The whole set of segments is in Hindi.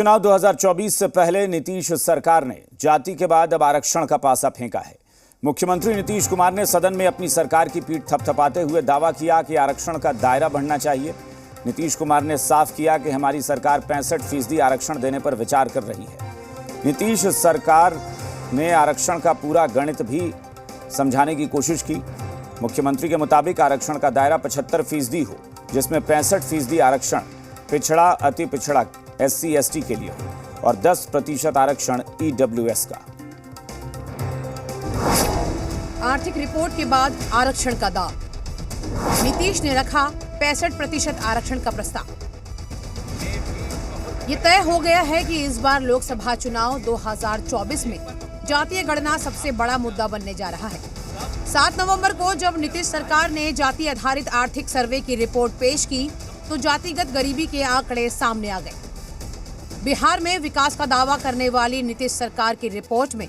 चुनाव 2024 से पहले नीतीश सरकार ने जाति के बाद अब आरक्षण का पासा फेंका है। मुख्यमंत्री नीतीश कुमार ने सदन में अपनी सरकार की पीठ थपथपाते हुए दावा किया कि आरक्षण का दायरा बढ़ना चाहिए। नीतीश कुमार ने साफ किया कि हमारी सरकार 65% आरक्षण देने पर विचार कर रही है। नीतीश सरकार ने आरक्षण का पूरा गणित भी समझाने की कोशिश की। मुख्यमंत्री के मुताबिक आरक्षण का दायरा 75% हो, जिसमें 65% आरक्षण पिछड़ा अति पिछड़ा SC/ST के लिए हो और 10% आरक्षण EWS का। आर्थिक रिपोर्ट के बाद आरक्षण का दाव, नीतीश ने रखा 65% आरक्षण का प्रस्ताव। ये तय हो गया है कि इस बार लोकसभा चुनाव 2024 में जातीय गणना सबसे बड़ा मुद्दा बनने जा रहा है। 7 नवंबर को जब नीतीश सरकार ने जाति आधारित आर्थिक सर्वे की रिपोर्ट पेश की तो जातिगत गरीबी के आंकड़े सामने आ गए। बिहार में विकास का दावा करने वाली नीतीश सरकार की रिपोर्ट में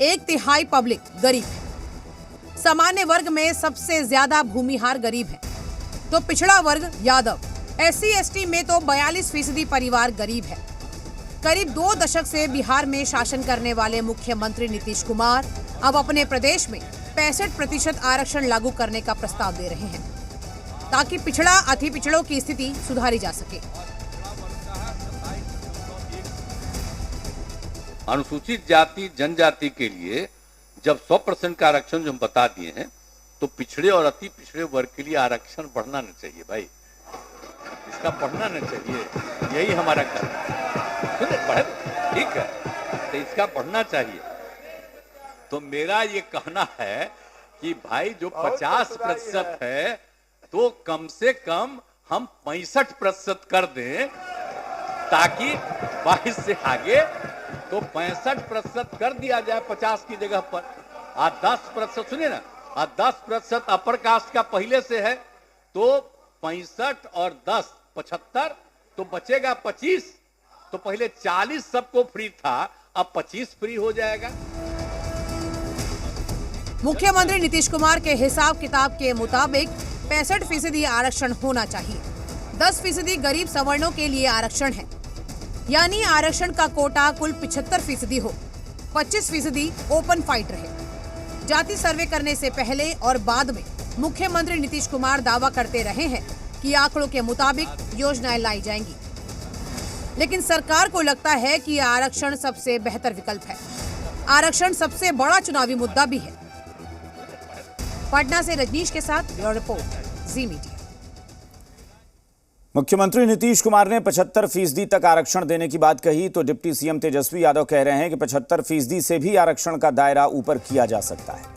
1/3 पब्लिक गरीब है। सामान्य वर्ग में सबसे ज्यादा भूमिहार गरीब है, तो पिछड़ा वर्ग यादव, SC/ST में तो 42% परिवार गरीब है। करीब 2 दशक से बिहार में शासन करने वाले मुख्यमंत्री नीतीश कुमार अब अपने प्रदेश में 65% आरक्षण लागू करने का प्रस्ताव दे रहे हैं, ताकि पिछड़ा अति पिछड़ों की स्थिति सुधारी जा सके। अनुसूचित जाति जनजाति के लिए जब 100% का आरक्षण जो हम बता दिए हैं, तो पिछड़े और अति पिछड़े वर्ग के लिए आरक्षण बढ़ना नहीं चाहिए भाई, इसका बढ़ना नहीं चाहिए, यही हमारा कहना है। सुने बढ़े ठीक है, तो इसका बढ़ना चाहिए। तो मेरा ये कहना है कि भाई जो 50% है तो कम से कम हम 65% कर दें, ताकि 22 से आगे तो 65% कर दिया जाए 50 की जगह पर। 10% सुनिए ना, 10% अपर कास्ट का पहले से है, तो 65 और 10 75, तो बचेगा 25। तो पहले 40 सबको फ्री था, अब 25 फ्री हो जाएगा। मुख्यमंत्री नीतीश कुमार के हिसाब किताब के मुताबिक 65% आरक्षण होना चाहिए। 10% गरीब सवर्णों के लिए आरक्षण है, यानी आरक्षण का कोटा कुल 75% हो, 25% ओपन फाइट रहे। जाति सर्वे करने से पहले और बाद में मुख्यमंत्री नीतीश कुमार दावा करते रहे हैं कि आंकड़ों के मुताबिक योजनाएं लाई जाएंगी, लेकिन सरकार को लगता है कि आरक्षण सबसे बेहतर विकल्प है। आरक्षण सबसे बड़ा चुनावी मुद्दा भी है। पटना से रजनीश के साथ ब्यूरो रिपोर्ट, जी मीडिया। मुख्यमंत्री नीतीश कुमार ने 75% तक आरक्षण देने की बात कही तो डिप्टी CM तेजस्वी यादव कह रहे हैं कि 75% से भी आरक्षण का दायरा ऊपर किया जा सकता है।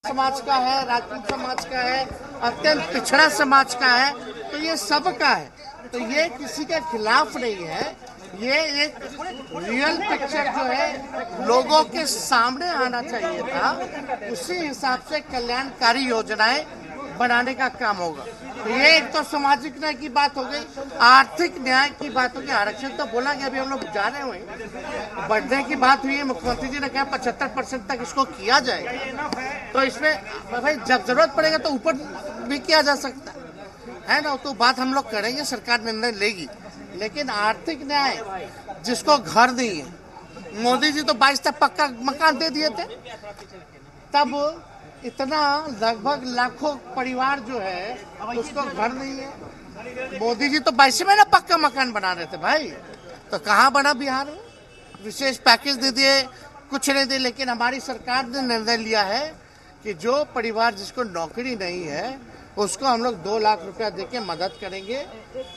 समाज का है, राजपूत समाज का है, अत्यंत पिछड़ा समाज का है, तो ये सबका है। तो ये किसी के खिलाफ नहीं है, ये एक रियल पिक्चर जो है लोगों के सामने आना चाहिए था। उसी हिसाब से कल्याणकारी योजनाएं बनाने का काम होगा। तो ये एक तो सामाजिक न्याय की बात हो गई, आर्थिक न्याय की बात हो गई। आरक्षण तो बोला गया, अभी हम लोग जा रहे हुए बढ़ने की बात हुई है। मुख्यमंत्री जी ने कहा 75% तक इसको किया जाएगा, तो इसमें भाई जब जरूरत पड़ेगा तो ऊपर भी किया जा सकता है ना। तो बात हम लोग करेंगे, सरकार निर्णय लेगी। लेकिन आर्थिक न्याय जिसको घर नहीं है, मोदी जी तो 22 तक पक्का मकान दे दिए थे, तब इतना लगभग लाखों परिवार जो है उसको घर नहीं है। मोदी जी तो 22 में ना पक्का मकान बना रहे थे भाई, तो कहाँ बना बिहार में? विशेष पैकेज दे दिए, कुछ नहीं दे। लेकिन हमारी सरकार ने निर्णय लिया है कि जो परिवार जिसको नौकरी नहीं है उसको हम लोग 2 लाख रुपया देके मदद करेंगे,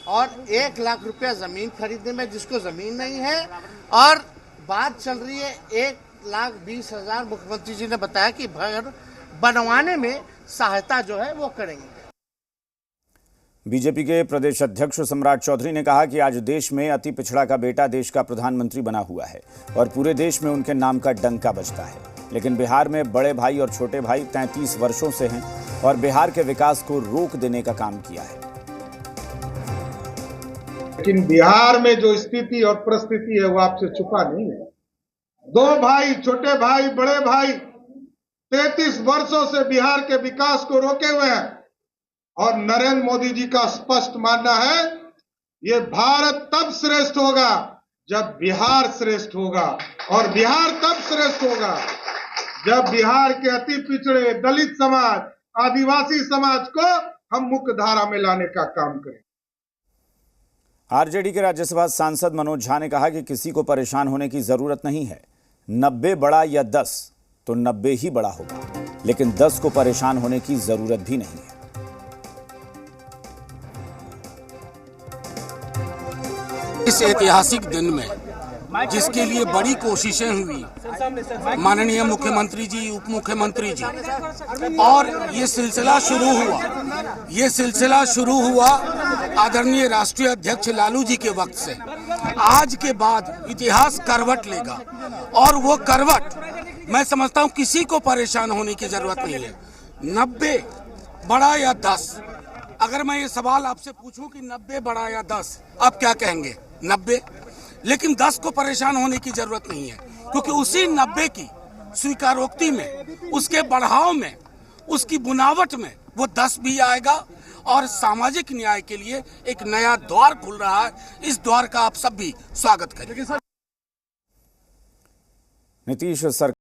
और 1 लाख रुपया जमीन खरीदने में जिसको जमीन नहीं है। और बात चल रही है 1,20,000 मुख्यमंत्री जी ने बताया कि घर बनवाने में सहायता जो है वो करेंगे। बीजेपी के प्रदेश अध्यक्ष सम्राट चौधरी ने कहा कि आज देश में अति पिछड़ा का बेटा देश का प्रधानमंत्री बना हुआ है और पूरे देश में उनके नाम का डंका बजता है। लेकिन बिहार में बड़े भाई और छोटे भाई 33 वर्षों से हैं और बिहार के विकास को रोक देने का काम किया है। लेकिन बिहार में जो स्थिति और परिस्थिति है वो आपसे छुपा नहीं है। दो भाई, छोटे भाई, बड़े भाई 33 वर्षों से बिहार के विकास को रोके हुए हैं और नरेंद्र मोदी जी का स्पष्ट मानना है ये भारत तब श्रेष्ठ होगा जब बिहार श्रेष्ठ होगा और बिहार तब श्रेष्ठ होगा जब बिहार के अति पिछड़े दलित समाज, आदिवासी समाज को हम मुख्य धारा में लाने का काम करें। आरजेडी के राज्यसभा सांसद मनोज झा ने कहा कि किसी को परेशान होने की जरूरत नहीं है। 90 बड़ा या 10 तो 90 ही बड़ा होगा, लेकिन 10 को परेशान होने की जरूरत भी नहीं है। इस ऐतिहासिक दिन में जिसके लिए बड़ी कोशिशें हुई, माननीय मुख्यमंत्री जी, उप मुख्यमंत्री जी, और ये सिलसिला शुरू हुआ आदरणीय राष्ट्रीय अध्यक्ष लालू जी के वक्त से। आज के बाद इतिहास करवट लेगा और वो करवट मैं समझता हूँ किसी को परेशान होने की जरूरत नहीं है। 90 बड़ा या 10, अगर मैं ये सवाल आपसे पूछूं कि 90 बड़ा या 10, आप क्या कहेंगे? 90। लेकिन 10 को परेशान होने की जरूरत नहीं है, क्योंकि उसी 90 की स्वीकारोक्ति में, उसके बढ़ाव में, उसकी बुनावट में वो 10 भी आएगा और सामाजिक न्याय के लिए एक नया द्वार खुल रहा है। इस द्वार का आप सब भी स्वागत करें। नीतीश सरकार